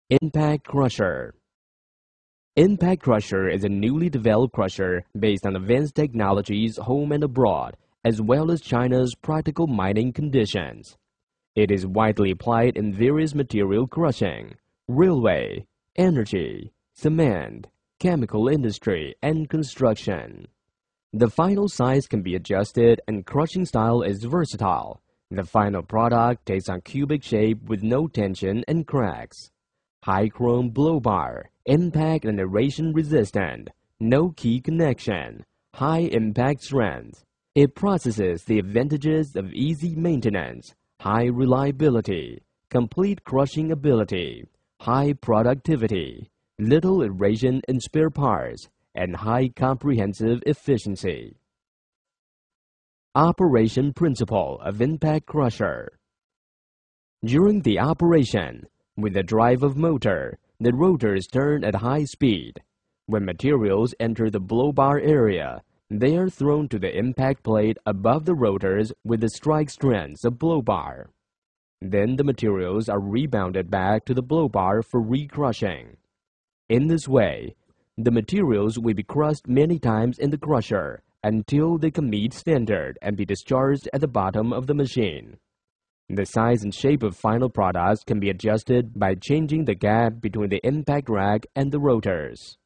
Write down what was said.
Impact Crusher. Impact Crusher is a newly developed crusher based on advanced technologies home and abroad, as well as China's practical mining conditions. It is widely applied in various material crushing, railway, energy, cement, chemical industry, and construction. The final size can be adjusted and crushing style is versatile. The final product takes on cubic shape with no tension and cracks. High chrome blow bar, impact and abrasion resistant, no key connection, high impact strength. It possesses the advantages of easy maintenance, high reliability, complete crushing ability, high productivity, little abrasion in spare parts, and high comprehensive efficiency. Operation principle of impact crusher. During the operation, with the drive of motor, the rotors turn at high speed. When materials enter the blow bar area, they are thrown to the impact plate above the rotors with the strike strengths of blow bar. Then the materials are rebounded back to the blow bar for recrushing. In this way, the materials will be crushed many times in the crusher until they can meet standard and be discharged at the bottom of the machine. The size and shape of final products can be adjusted by changing the gap between the impact rack and the rotors.